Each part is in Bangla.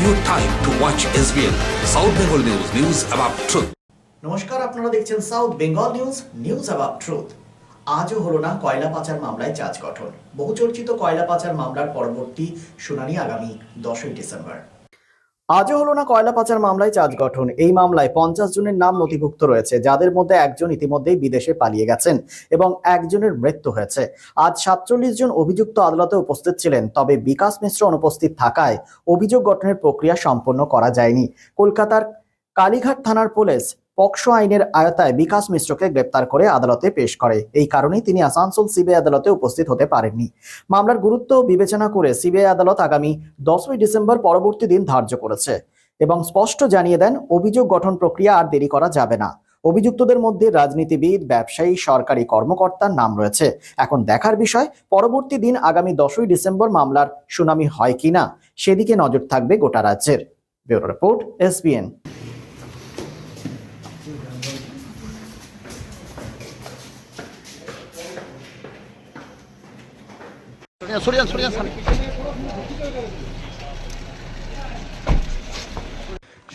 your time to watch SBN South Bengal News, news about truth. নমস্কার, আপনারা দেখছেন south Bengal news, news about truth. আজও হলো না কয়লা পাচার মামলায় চার্জ গঠন। বহুচর্চিত কয়লা পাচার মামলার পরবর্তী শুনানি আগামী 10ই ডিসেম্বর। আজও হলো না কয়লা পাচার মামলায় চার্জ গঠন। এই মামলায় 50 জনের নাম নথিভুক্ত রয়েছে, যাদের মধ্যে একজন ইতিমধ্যেই বিদেশে পালিয়ে গেছেন এবং একজনের মৃত্যু হয়েছে। আজ 47 জন অভিযুক্ত আদালতে উপস্থিত ছিলেন, তবে বিকাশ মিশ্র অনুপস্থিত থাকায় অভিযোগ গঠনের প্রক্রিয়া সম্পন্ন করা যায়নি। কলকাতার কালীঘাট থানার পুলিশ পক্সো আইনের আয়তায় বিকাশ মিশ্রকে গ্রেপ্তার করে আদালতে পেশ করে। এই কারণেই তিনি আসানসোল সিবিআই আদালতে উপস্থিত হতে পারেননি। মামলার গুরুত্ব বিবেচনা করে সিবিআই আদালত আগামী 10ই ডিসেম্বর পরবর্তী দিন ধার্য করেছে এবং স্পষ্ট জানিয়ে দেন অভিযোগ গঠন প্রক্রিয়া আর দেরি করা যাবে না। অভিযুক্তদের মধ্যে রাজনীতিবিদ, ব্যবসায়ী, সরকারি কর্মকর্তার নাম রয়েছে। এখন দেখার বিষয় পরবর্তী দিন আগামী 10ই ডিসেম্বর মামলার শুনানি হয় কিনা, সেদিকে নজর থাকবে গোটা রাজ্যের। Bureau report, SBN।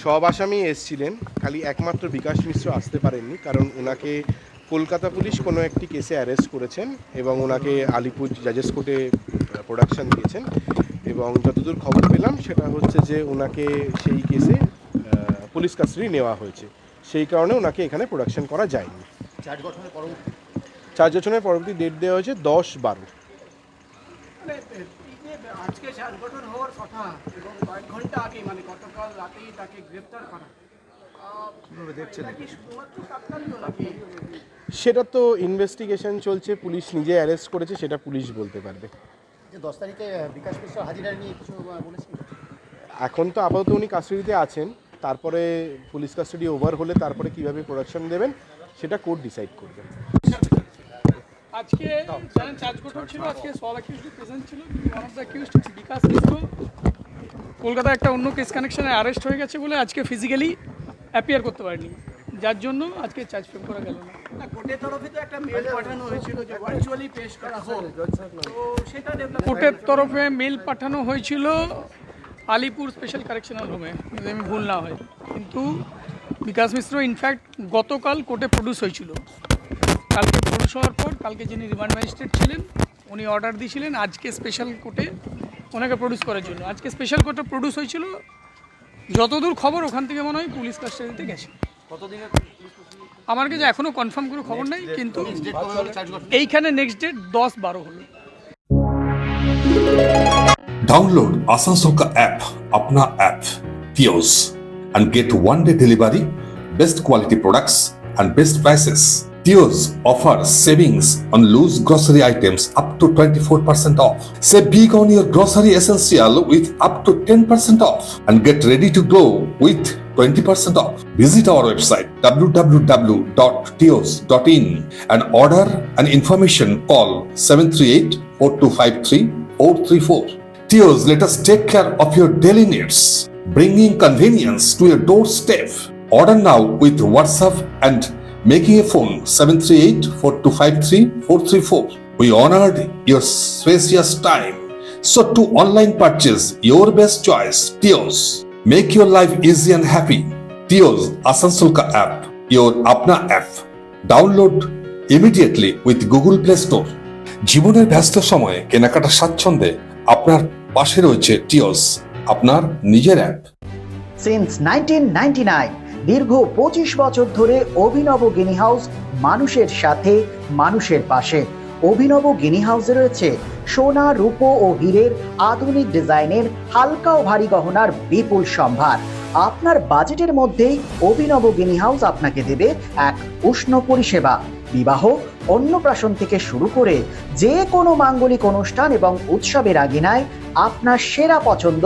সব আসামি এসেছিলেন, খালি একমাত্র বিকাশ মিশ্র আসতে পারেননি, কারণ ওনাকে কলকাতা পুলিশ কোনো একটি কেসে অ্যারেস্ট করেছেন এবং ওনাকে আলিপুর জাজেস কোর্টে প্রোডাকশন দিয়েছেন। এবং যতদূর খবর পেলাম সেটা হচ্ছে যে ওনাকে সেই কেসে পুলিশ কাস্টাডি নেওয়া হয়েছে, সেই কারণে ওনাকে এখানে প্রোডাকশন করা যায়নি। চার্জ গঠনের পরবর্তী ডেট দেওয়া হয়েছে 10/12। আজকে চার্জ গঠন হওয়ার কথা এবং কয়েক ঘন্টা আগে, মানে গতকাল রাতেই তাকে গ্রেপ্তার করা, সেটা তো ইনভেস্টিগেশন চলছে, পুলিশ নিজে অ্যারেস্ট করেছে, সেটা পুলিশ বলতে পারবে। 10 তারিখে বিকাশ মিশ্র হাজিরা নিয়ে কিছু বলেছেন? এখন তো আপাতত উনি কাস্টাডিতে আছেন, তারপরে পুলিশ কাস্টাডি ওভার হলে তারপরে কিভাবে প্রোডাকশন দেবেন সেটা কোর্ট ডিসাইড করবে। আজকে চার্জ গঠন ছিল, আজকে সব অ্যাকিউজড প্রেজেন্ট ছিল। ওয়ান অফ দ্য অ্যাকিউজড বিকাশ মিশ্র কলকাতায় একটা অন্য কেস কানেকশনে অ্যারেস্ট হয়ে গেছে বলে আজকে ফিজিক্যালি অ্যাপিয়ার করতে পারেনি, যার জন্য আজকে চার্জ ফ্রেম করা গেল না। কোর্টের তরফে তো একটা মেল পাঠানো হয়েছিল যে ভার্চুয়ালি পেশ করা হোক, তো সেটা ডেভেলপ। কোর্টের তরফে মেল পাঠানো হয়েছিল আলিপুর স্পেশাল কারেকশনাল হোমে, যদি আমি ভুল না হয়। কিন্তু বিকাশ মিশ্র ইনফ্যাক্ট গতকাল কোর্টে প্রডিউস হয়েছিল। কালকে প্রডিউস হওয়ার পর কালকে যিনি রিমান্ড ম্যাজিস্ট্রেট ছিলেন উনি অর্ডার দিয়েছিলেন আজকে স্পেশাল কোর্টে ওনাকে প্রডিউস করার জন্য। আজকে স্পেশাল কোর্টে প্রডিউস হয়েছিল, যতদূর খবর ওখান থেকে মনে হয় পুলিশ কাস্টাডিতে গেছে। আমার কাছে এখনও কনফার্ম করে খবর নেই, কিন্তু এইখানে নেক্সট ডেট 10-12 হলো। Download Asansol ka app, अपना app, Tios, and get one-day delivery, best quality products and best prices. Tios offers savings on loose grocery items up to 24% off. Save big on your grocery essential with up to 10% off and get ready to go with 20% off. Visit our website www.tios.in and order and information call 738-4253-434. Tios, let us take care of your daily needs, bringing convenience to your doorstep. Order now with WhatsApp and making a phone 738-4253-434. We honored your precious time. So to online purchase, your best choice, Tios. Make your life easy and happy. Tios Asansol ka app, your apna app. Download immediately with Google Play Store. জীবনের ব্যস্ত সময়ে কেনাকাটা স্বাচ্ছন্দ্যে আপনার পাশে রয়েছে টিওস, আপনার নিজের অ্যাপ। সিন্স 1999 দীর্ঘ 25 বছর ধরে অভিনব গিনি হাউস মানুষের সাথে, মানুষের পাশে। অভিনব গিনি হাউসে রয়েছে সোনা, রূপো ও হীরের আধুনিক ডিজাইনের হালকা ও ভারী গহনার বিপুল সম্ভার। আপনার বাজেটের মধ্যেই অভিনব গিনি হাউস আপনাকে দেবে এক উষ্ণ পরিষেবা। বিবাহ, অন্নপ্রাশন থেকে শুরু করে যে কোনো মাঙ্গলিক অনুষ্ঠান এবং উৎসবের আগিনায় আপনার সেরা পছন্দ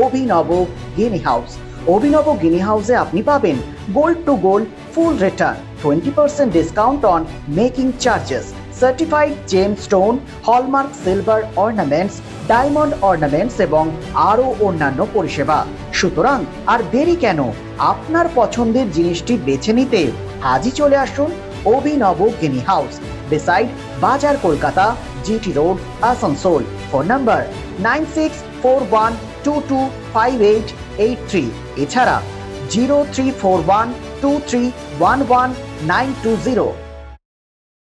অভিনব গিনি হাউস। অভিনব গিনি হাউসে আপনি পাবেন gold to gold full return, 20% discount on making charges, certified gem stone, hallmark silver ornaments, diamond ornaments এবং আরও অন্যান্য পরিষেবা। সুতরাং আর দেরি কেন? আপনার পছন্দের জিনিসটি বেছে নিতে আজই চলে আসুন অভিনব গিনি হাউস, beside বাজার Kolkata, GT road, Asansol. Phone number 96412258 এছাড়া 03412311 920